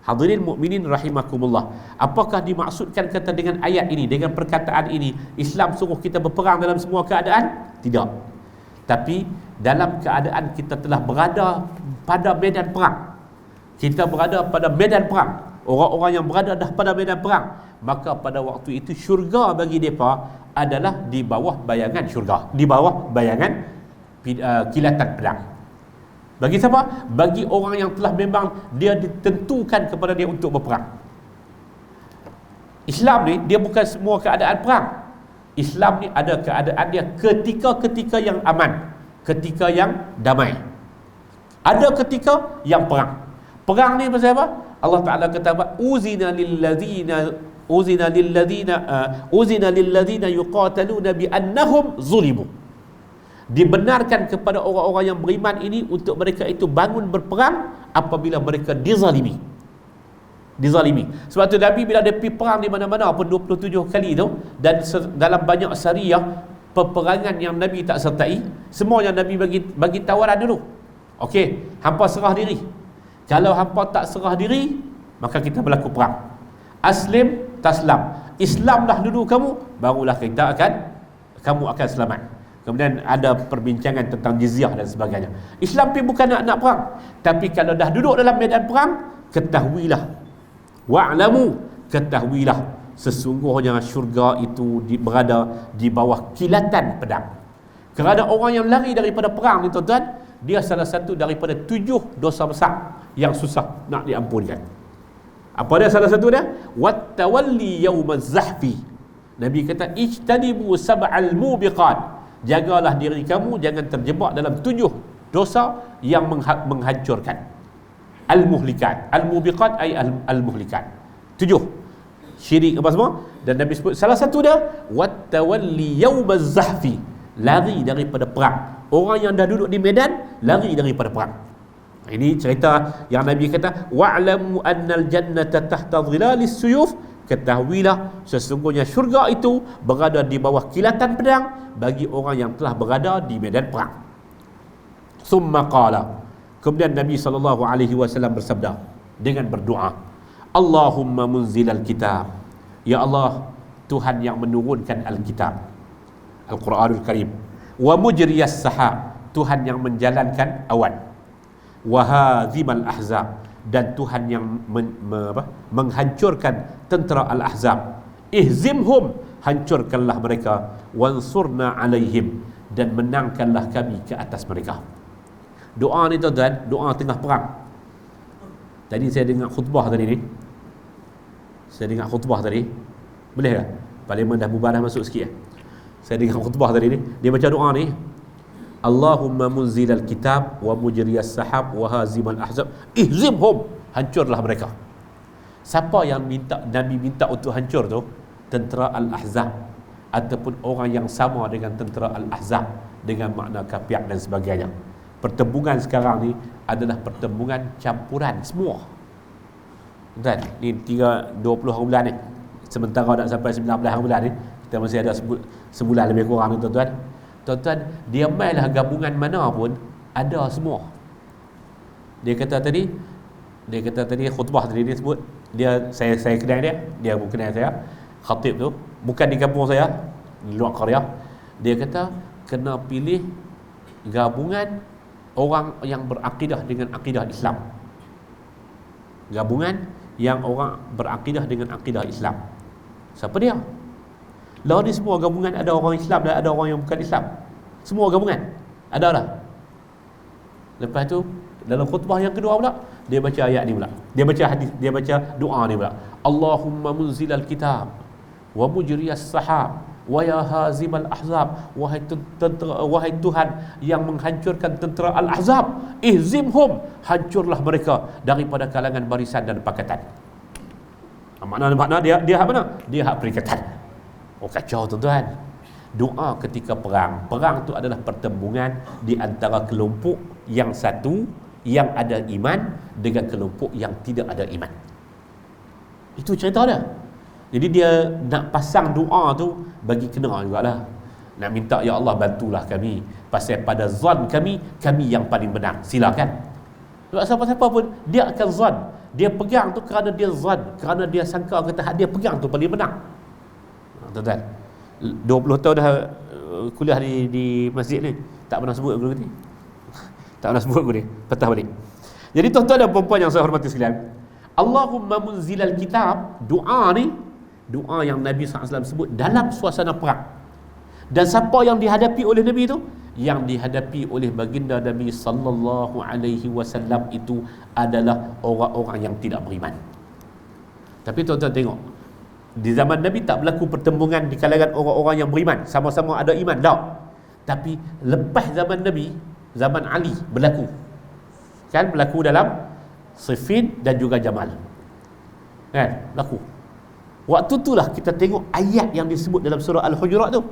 A: Hadirin mukminin rahimakumullah, apakah dimaksudkan kata dengan ayat ini, dengan perkataan ini, Islam suruh kita berperang dalam semua keadaan? Tidak. Tapi dalam keadaan kita telah berada pada medan perang, kita berada pada medan perang, orang-orang yang berada dah pada medan perang, maka pada waktu itu syurga bagi mereka adalah di bawah bayangan syurga, di bawah bayangan kilatan pedang. Bagi siapa? Bagi orang yang telah memang dia ditentukan kepada dia untuk berperang. Islam ni dia bukan semua keadaan perang. Islam ni ada keadaan dia ketika yang aman, ketika yang damai. Ada ketika yang perang. Perang ni pasal apa? Allah Taala kata apa? Uzina lilladzina yuqataluna bi annahum zulimu. Dibenarkan kepada orang-orang yang beriman ini untuk mereka itu bangun berperang apabila mereka dizalimi. Sebab tu Nabi bila dia pergi perang di mana-mana pun 27 kali tu, dan dalam banyak syariah peperangan yang Nabi tak sertai, semuanya Nabi bagi tawaran dulu. Okey, hampa serah diri. Kalau hampa tak serah diri, maka kita berlaku perang. Aslim taslam. Islamlah dulu kamu, barulah kamu akan selamat. Kemudian ada perbincangan tentang jizyah dan sebagainya. Islam pun bukan nak perang, tapi kalau dah duduk dalam medan perang, ketahuilah, wa'lamu, ketahuilah sesungguhnya syurga itu berada di bawah kilatan pedang. Kerana orang yang lari daripada perang ni tuan-tuan, dia salah satu daripada 7 dosa besar yang susah nak diampunkan. Apa dia salah satu dia? Wattawalli yaumaz zahfi. Nabi kata ijtanibu sab'al mubiqat, jagalah diri kamu jangan terjebak dalam 7 dosa yang menghancurkan. Al-muhlikat, al-mubiqat ay al-muhlikat. 7 syirik apa semua. Dan Nabi sebut salah satu dia wattawalli yaumaz zahfi, lari daripada perang. Orang yang dah duduk di medan lari daripada perang. Ini cerita yang Nabi kata wa'lamu annal jannata tahta dhilalis suyuf, ketahuilah sesungguhnya syurga itu berada di bawah kilatan pedang bagi orang yang telah berada di medan perang. Summa qala, kemudian Nabi SAW bersabda dengan berdoa, Allahumma munzilal kitab, ya Allah Tuhan yang menurunkan Alkitab, Al-Quranul Karim, wa mujriyas sahab, Tuhan yang menjalankan awan, wa hazimal ahzab, dan Tuhan yang menghancurkan tentera al-ahzab, ihzimhum, hancurkanlah mereka, wansurna alaihim, dan menangkanlah kami ke atas mereka. Doa ni tuan-tuan, doa tengah perang. Tadi saya dengar khutbah tadi ni, boleh tak? Parlimen dah bubar, dah masuk sikit. Saya dengar khutbah tadi ni, dia baca doa ni, Allahumma munzilal kitab wa mujriyas sahab wa hazimal ahzab, ihzimhum, hancurlah mereka. Siapa yang Nabi minta untuk hancur tu? Tentera al-ahzab, ataupun orang yang sama dengan tentera al-ahzab dengan makna kafiah dan sebagainya. Pertembungan sekarang ni adalah pertembungan campuran semua. Dan ni 20 hari bulan ni, sementara nak sampai 19 hari bulan ni, kita masih ada sebulan lebih kurang ni tuan-tuan. Tuan-tuan, dia mainlah gabungan mana pun ada semua. Dia kata tadi khutbah tadi dia sebut Saya kenal dia pun kenal saya. Khatib tu bukan di kampung saya, di luar Korea. Dia kata kena pilih gabungan orang yang berakidah dengan akidah Islam. Gabungan yang orang berakidah dengan akidah Islam. Siapa dia? Lah ni semua gabungan, ada orang Islam dan ada orang yang bukan Islam. Semua gabungan ada lah. Lepas tu dalam khutbah yang kedua pula dia baca ayat ni pula. Dia baca hadis, dia baca doa ni pula. Allahumma munzilal kitab wa mujriyas sahab wa ya hazimal ahzab, wahai Tuhan yang menghancurkan tentera al-ahzab, ihzimhum, hancurlah mereka daripada kalangan barisan dan pakatan. Makna dia hak mana? Dia hak perikatan. Oh kacau tuan-tuan. Doa ketika perang. Perang tu adalah pertembungan di antara kelompok yang satu yang ada iman dengan kelompok yang tidak ada iman. Itu cerita dia. Jadi dia nak pasang doa tu bagi kena jugalah. Nak minta ya Allah bantulah kami pasal pada zon kami yang paling benar. Silakan. Sebab siapa-siapa pun dia akan zon. Dia pegang tu kerana dia zon, kerana dia sangka kata dia pegang tu paling benar. Tuan-tuan, 20 tahun dah kuliah di masjid ni, tak pernah sebut guru ni. Tak pernah sebut guru ni. Patah balik. Jadi tuan-tuan dan puan-puan yang saya hormati sekalian, Allahumma munzilal kitab, doa ni doa yang Nabi SAW sebut dalam suasana perang. Dan siapa yang dihadapi oleh Nabi itu? Yang dihadapi oleh baginda Nabi sallallahu alaihi wasallam itu adalah orang-orang yang tidak beriman. Tapi tuan-tuan tengok, di zaman Nabi tak berlaku pertembungan di kalangan orang-orang yang beriman, sama-sama ada iman, tak. Tapi lepas zaman Nabi, zaman Ali berlaku. Kan berlaku dalam Siffin dan juga Jamal. Kan? Berlaku. Waktu itulah kita tengok ayat yang disebut dalam surah Al-Hujurat tu.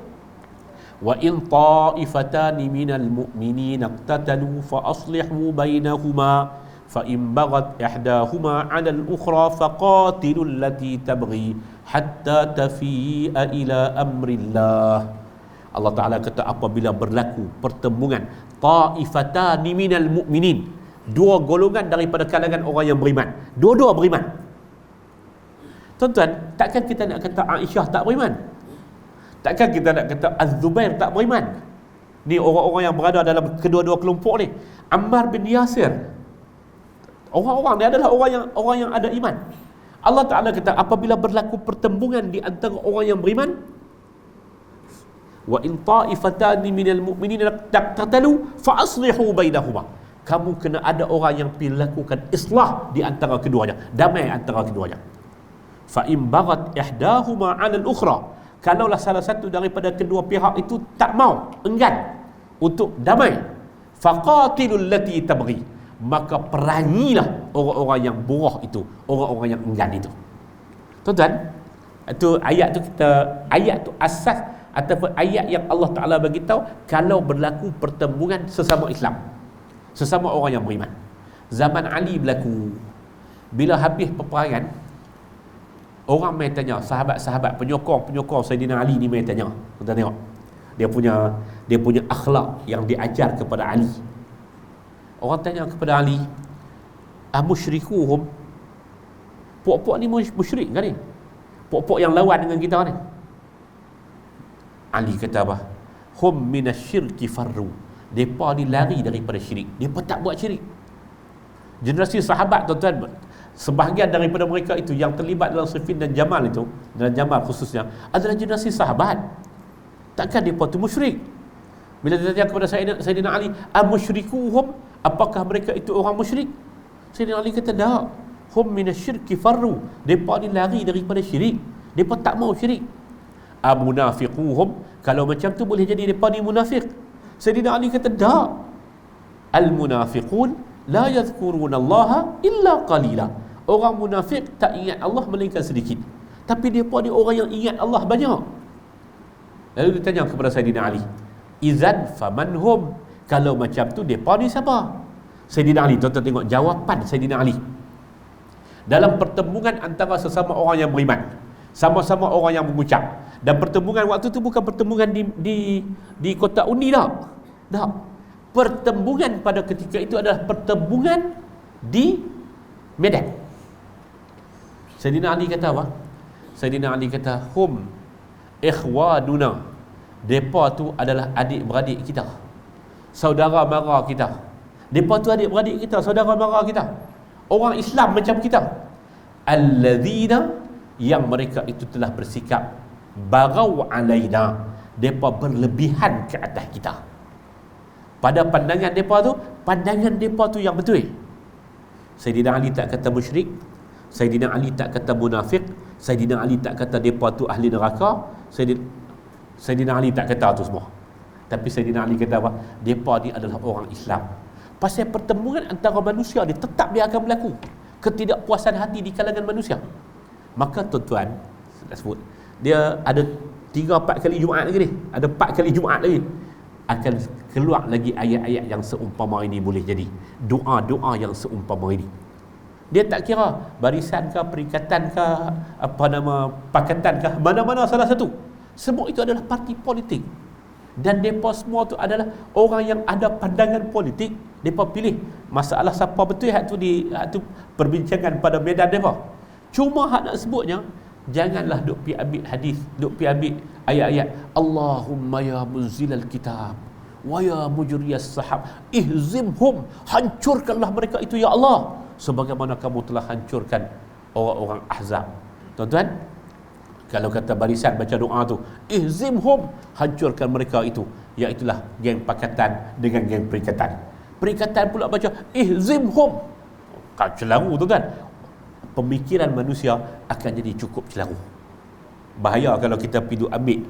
A: Wa in ta'ifatani minal mu'minina iqtatalu fa aslihu bainahuma fa in baghat ihdahuma 'ala al-ukhra faqatilul lati tabghi hatta tafi'a ila amrillah. Allah Ta'ala kata apabila berlaku pertembungan ta'ifatani minal mu'minin, dua golongan daripada kalangan orang yang beriman, dua-dua beriman. Tuan-tuan, takkan kita nak kata Aisyah tak beriman? Takkan kita nak kata Az-Zubair tak beriman? Ni orang-orang yang berada dalam kedua-dua kelompok ni. Ammar bin Yasir, orang-orang ni adalah orang yang ada iman. Allah Ta'ala kata apabila berlaku pertembungan di antara orang yang beriman, wa in ta'ifatani minal mu'minina taqtatalu fa aslihu bainahuma, kamu kena ada orang yang pergi lakukan islah di antara keduanya, damai antara keduanya. Fa in baghat ihdahuma 'ala al-ukhra, kalaulah salah satu daripada kedua pihak itu tak mau, enggan untuk damai, faqatilul lati tabghi, maka perangilah orang-orang yang buruh itu, orang-orang yang enggan itu. Tuan-tuan, itu ayat tu asas ataupun ayat yang Allah Ta'ala bagi tahu kalau berlaku pertembungan sesama Islam, sesama orang yang beriman. Zaman Ali berlaku, bila habis peperangan, orang main tanya, sahabat-sahabat penyokong Saidina Ali ni main tanya. Kita tengok dia punya akhlak yang diajar kepada Ali. Orang tanya kepada Ali, musyrikuhum, puak-puak ni musyrik kan ni? Puak-puak yang lawan dengan kita ni. Ali kata apa? Hum minasyirki farru, depa ni lari daripada syirik, depa tak buat syirik. Generasi sahabat tuan-tuan, sebahagian daripada mereka itu yang terlibat dalam Siffin dan Jamal itu, dalam Jamal khususnya, adalah generasi sahabat. Takkan mereka itu musyrik? Bila ditanya kepada Sayyidina Ali, musyrikuhum, apakah mereka itu orang musyrik? Sayyidina Ali kata, tak. Hum minasyirki farru, mereka ni lari daripada syirik, mereka tak mau syirik. Munafiquhum, kalau macam tu boleh jadi mereka ni munafik. Sayyidina Ali kata, tak. Al-munafiqun la yadhkuruna Allah illa qalila, orang munafik tak ingat Allah melainkan sedikit, tapi mereka ni orang yang ingat Allah banyak. Lalu ditanya kepada Sayyidina Ali, izan famanhum, kalau macam tu mereka ni siapa? Sayyidina Ali, tuan-tuan tengok jawapan Sayyidina Ali dalam pertembungan antara sesama orang yang beriman, sama-sama orang yang mengucap. Dan pertembungan waktu tu bukan pertembungan di kota Undi tak. Pertembungan pada ketika itu adalah pertembungan di Medan. Sayyidina Ali kata apa? Sayyidina Ali kata, hum ikhwanuna, depa tu adalah adik-beradik kita, saudara mara kita. Depa tu adik-beradik kita, saudara mara kita, orang Islam macam kita. Alladzina, yang mereka itu telah bersikap bagau alaina, depa berlebihan ke atas kita. Pada pandangan depa tu yang betul. Sayyidina Ali tak kata musyrik, Sayyidina Ali tak kata munafik, Sayyidina Ali tak kata depa tu ahli neraka, Sayyidina Ali tak kata tu semua. Tapi Sayyidina Ali kata apa? Depa ni adalah orang Islam. Pasal pertemuan antara manusia ni tetap dia akan berlaku ketidakpuasan hati di kalangan manusia. Maka tuan-tuan, saya sebut, dia ada 3-4 kali Jumaat lagi ni, ada 4 kali Jumaat lagi, akan keluar lagi ayat-ayat yang seumpama ini boleh jadi, doa-doa yang seumpama ini. Dia tak kira barisan ke, perikatan ke, pakatan ke, mana-mana salah satu. Semua itu adalah parti politik. Dan mereka semua tu adalah orang yang ada pandangan politik. Mereka pilih masalah siapa betul hak tu perbincangan pada medan mereka. Cuma hak nak sebutnya, janganlah duk pi ambil hadis, duk pi ambil ayat-ayat Allahumma ya munzilal kitab wa ya mujriyas sahab ihzimhum, hancurkanlah mereka itu ya Allah, sebagaimana kamu telah hancurkan orang-orang Ahzab. Tuan-tuan, kalau kata barisan baca doa tu, ihzimhum, hancurkan mereka itu, iaitulah geng pakatan dengan geng perikatan. Perikatan pula baca ihzimhum, celaru tuan-tuan. Pemikiran manusia akan jadi cukup celaru. Bahaya kalau kita pergi ambil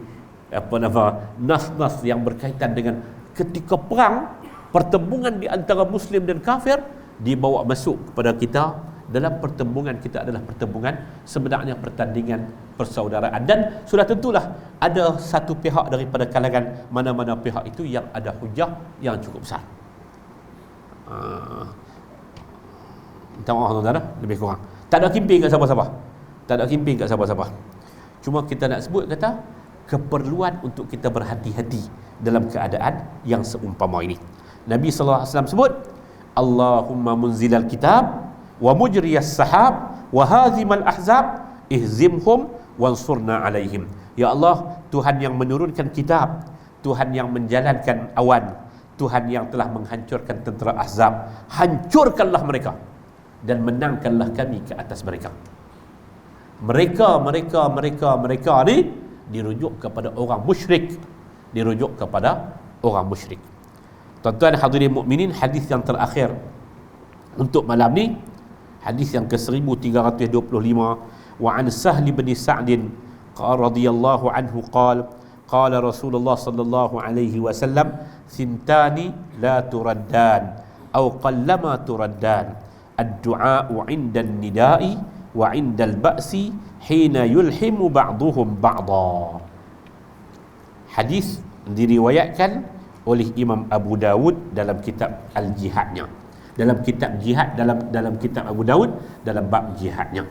A: nas-nas yang berkaitan dengan ketika perang, pertembungan di antara Muslim dan kafir dibawa masuk kepada kita. Dalam pertembungan kita adalah pertembungan sebenarnya pertandingan persaudaraan, dan sudah tentulah ada satu pihak daripada kalangan mana-mana pihak itu yang ada hujah yang cukup besar. Minta maaf tuan-tuan, lebih kurang tak ada kimping kat siapa-siapa, tak ada kimping kat siapa-siapa. Cuma kita nak sebut kata keperluan untuk kita berhati-hati dalam keadaan yang seumpama ini. Nabi sallallahu alaihi wasallam sebut, Allahumma munzilal kitab wa mujriyas sahab wa hazimal ahzab ihzimhum wansurna alaihim. Ya Allah, Tuhan yang menurunkan kitab, Tuhan yang menjalankan awan, Tuhan yang telah menghancurkan tentera Ahzab, hancurkanlah mereka dan menangkanlah kami ke atas mereka. Mereka ni dirujuk kepada orang musyrik, dirujuk kepada orang musyrik. Tuan-tuan hadirin mukminin, hadis yang terakhir untuk malam ni, hadis yang ke-1325, wa an Sahl bin Sa'd radhiyallahu anhu qala Rasulullah sallallahu alaihi wasallam, thintani la turaddan aw qallama turaddan, ad-du'a'u 'inda an-nida'i wa 'inda al-ba'si hina yulhimu ba'duhum ba'dha. Hadis diriwayatkan oleh Imam Abu Dawud dalam kitab Al-Jihadnya, dalam kitab jihad, dalam kitab Abu Dawud dalam bab jihadnya.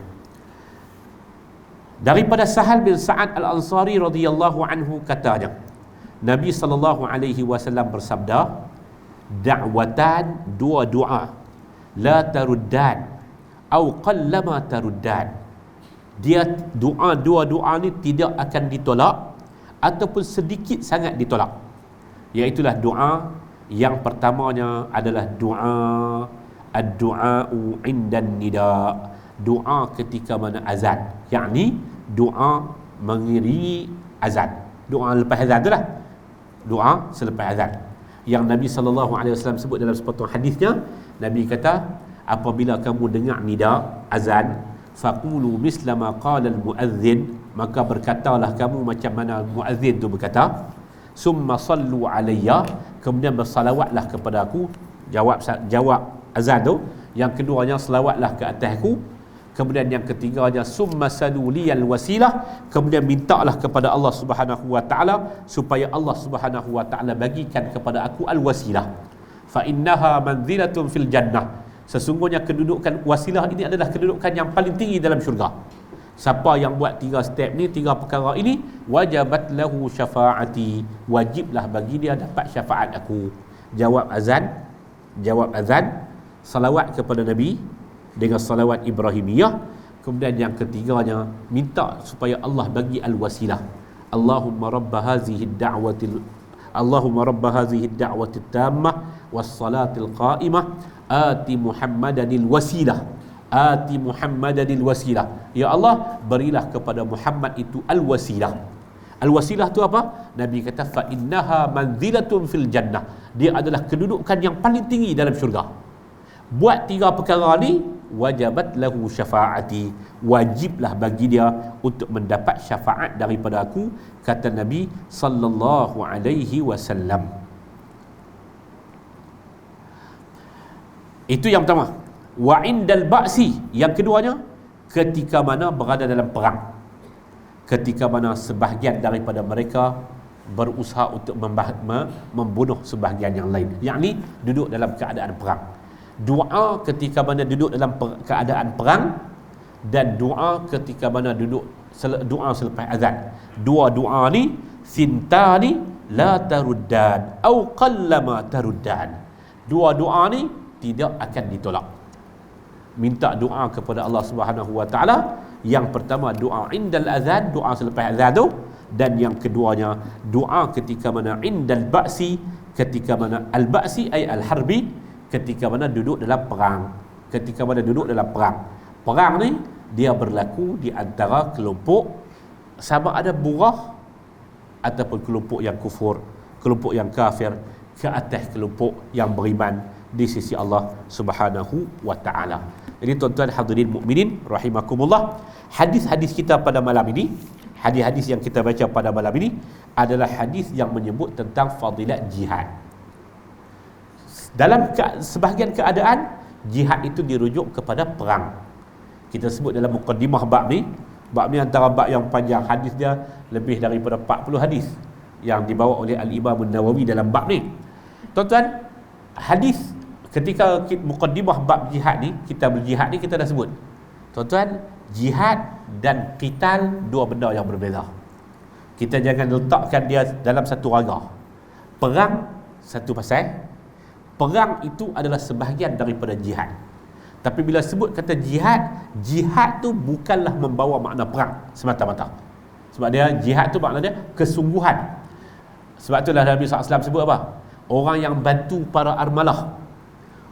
A: Daripada Sahal bin Sa'ad Al-Ansari radhiyallahu anhu katanya, Nabi sallallahu alaihi wasallam bersabda, da'watan, dua doa, la taruddan au qallama taruddan, dia dua doa ni tidak akan ditolak ataupun sedikit sangat ditolak. Iaitulah doa yang pertamanya adalah doa ad-du'a'u 'indan nida, doa ketika mana azan, yakni doa mengiringi azan, doa lepas azan itulah doa selepas azan, yang Nabi sallallahu alaihi wasallam sebut dalam sepotong hadisnya. Nabi kata, apabila kamu dengar nida azan, faqulu misla ma qala al-muadzin, maka berkatalah kamu macam mana muadzin tu berkata, summa sallu alayya, kemudian bersalawatlah kepada aku, jawab azan tu. Yang keduanya, selawatlah ke atasku. Kemudian yang ketiganya, summa saluliyal wasilah, kemudian mintalah kepada Allah Subhanahu wa taala supaya Allah Subhanahu wa taala bagikan kepada aku al-wasilah. Fa innaha manzilatun fil jannah, sesungguhnya kedudukan wasilah ini adalah kedudukan yang paling tinggi dalam syurga. Siapa yang buat 3 step ni, 3 perkara ini, wajabat lahu syafaati, wajiblah bagi dia dapat syafaat aku. Jawab azan, salawat kepada Nabi dengan salawat Ibrahimiyah, Kemudian yang ketiganya, minta supaya Allah bagi al-wasilah. Allahumma rabb hazihi ad-da'wati Allahumma rabb hazihi ad-da'wati at-tammah was-salatil qa'imah ati Muhammadanil wasilah. Ati Muhammadanil wasilah. Ya Allah, berilah kepada Muhammad itu al-wasilah. Al-wasilah tu apa? Nabi kata fa innaha manzilatun fil jannah. Dia adalah kedudukan yang paling tinggi dalam syurga. Buat 3 perkara ni, wajabat lahu syafaati, wajiblah bagi dia untuk mendapat syafaat daripada aku, kata Nabi sallallahu alaihi wasallam. Itu yang pertama. Wa indal ba'si, yang keduanya, ketika mana berada dalam perang, ketika mana sebahagian daripada mereka berusaha untuk membunuh sebahagian yang lain, yakni duduk dalam keadaan perang. Doa ketika mana duduk dalam keadaan perang, dan doa ketika mana doa selepas azan. Dua doa ni sintani la taruddan au qallama taruddan. Dua doa ni tidak akan ditolak. Minta doa kepada Allah Subhanahu wa taala. Yang pertama doa indal azan, doa selepas azan tu, dan yang keduanya doa ketika mana indal ba'si, ketika mana al-ba'si ay al-harbi, ketika mana duduk dalam perang. Ketika mana duduk dalam perang. Perang ni dia berlaku di antara kelompok sama ada burah ataupun kelompok yang kufur, kelompok yang kafir ke atas kelompok yang beriman di sisi Allah Subhanahu wa taala. Jadi tuan-tuan hadirin mukminin rahimakumullah, hadis-hadis kita pada malam ini, hadis-hadis yang kita baca pada malam ini adalah hadis yang menyebut tentang fadilat jihad. Dalam sebahagian keadaan, jihad itu dirujuk kepada perang. Kita sebut dalam muqaddimah bab ni antara bab yang panjang, hadis dia lebih daripada 40 hadis yang dibawa oleh Al-Imam An-Nawawi dalam bab ni. Tuan-tuan, hadis ketika muqaddimah bab jihad ni, kita berjihad ni kita dah sebut. Tuan-tuan, jihad dan qital dua benda yang berbeza. Kita jangan letakkan dia dalam satu ragam. Perang satu pasal, perang itu adalah sebahagian daripada jihad. Tapi bila sebut kata jihad, jihad tu bukanlah membawa makna perang semata-mata. Sebab dia jihad tu makna dia kesungguhan. Sebab itulah Nabi SAW sebut apa? Orang yang bantu para armalah.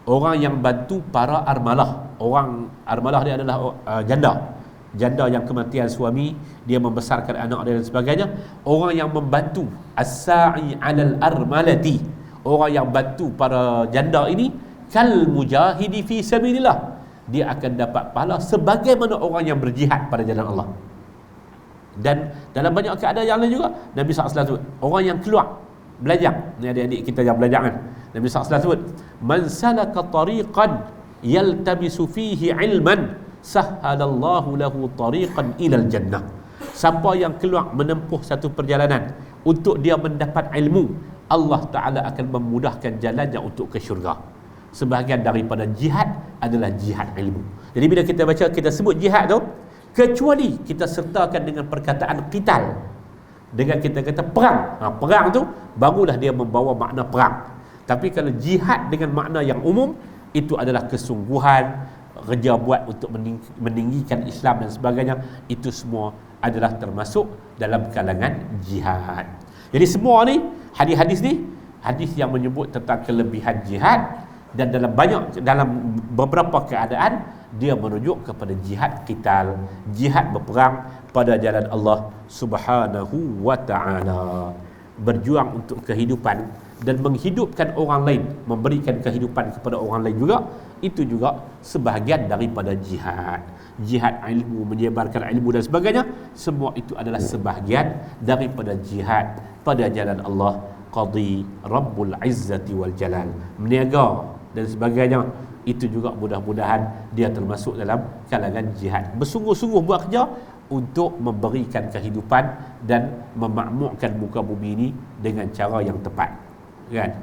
A: Orang yang bantu para armalah. Orang armalah dia adalah janda. Janda yang kematian suami, dia membesarkan anak dia dan sebagainya. Orang yang membantu as-sa'i 'alal armalati. Orang yang bantu para janda ini kal mujahidi fi sabilillah, dia akan dapat pahala sebagaimana orang yang berjihad pada jalan Allah. Dan dalam banyak keadaan yang lain juga Nabi SAW sebut orang yang keluar belajar. Ni adik-adik kita yang belajar kan, Nabi SAW sebut man salaka tariqan yaltamisu fihi ilman sahhalallahu lahu tariqan ilal jannah. Siapa yang keluar menempuh satu perjalanan untuk dia mendapat ilmu, Allah Ta'ala akan memudahkan jalannya untuk ke syurga. Sebahagian daripada jihad adalah jihad ilmu. Jadi bila kita baca, kita sebut jihad tu, kecuali kita sertakan dengan perkataan qital, dengan kita kata perang. Perang tu barulah dia membawa makna perang. Tapi kalau jihad dengan makna yang umum, itu adalah kesungguhan, kerja buat untuk meninggikan Islam dan sebagainya. Itu semua adalah termasuk dalam kalangan jihad. Jadi semua ni, hadis-hadis ni, hadis yang menyebut tentang kelebihan jihad, dan dalam beberapa keadaan dia merujuk kepada jihad qital, jihad berperang pada jalan Allah Subhanahu wa taala. Berjuang untuk kehidupan dan menghidupkan orang lain, memberikan kehidupan kepada orang lain juga, itu juga sebahagian daripada jihad. Jihad ilmu, menyebarkan ilmu dan sebagainya, semua itu adalah sebahagian daripada jihad pada jalan Allah Qadi Rabbul Izzati wal Jalal. Meniaga dan sebagainya, itu juga mudah-mudahan dia termasuk dalam kalangan jihad. Bersungguh-sungguh buat kerja untuk memberikan kehidupan dan memakmurkan muka bumi ini dengan cara yang tepat. Kan?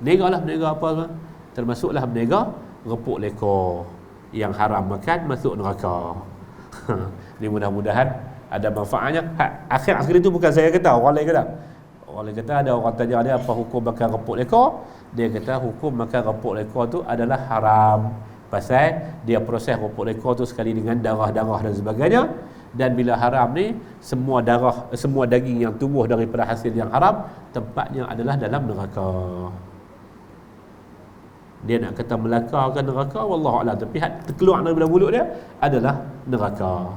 A: Berniaga lah, berniaga apa semua. Termasuklah berniaga repuk lekor, yang haram makan masuk neraka. Ini mudah-mudahan ada manfaatnya. Akhir-akhir itu bukan saya kata, orang lain kata. Orang lain kata, ada orang tanya dia apa hukum makan repuk lekor. Dia kata hukum makan repuk lekor tu adalah haram Pasal dia proses rupuk lekor tu sekali dengan darah-darah dan sebagainya. Dan bila haram ni, semua darah, semua daging yang tumbuh daripada hasil yang haram, tempatnya adalah dalam neraka. Dia nak kata melaka ke neraka, wallahualam, tapi terkeluar daripada mulut dia adalah neraka.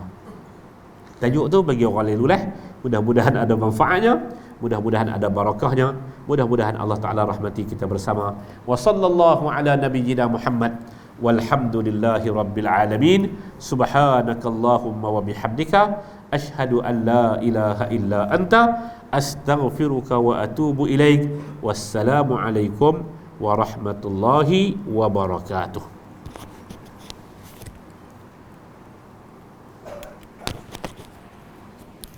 A: Tajuk tu bagi orang lain lulah. Mudah-mudahan ada manfaatnya, mudah-mudahan ada barakahnya, mudah-mudahan Allah Ta'ala rahmati kita bersama. Wa sallallahu ala nabiyyina Muhammad walhamdulillahi rabbil alamin. Subhanakallahumma wa bihamdika ashhadu an la ilaha illa anta astaghfiruka wa atubu ilaik. Wassalamu alaikum warahmatullahi wabarakatuh.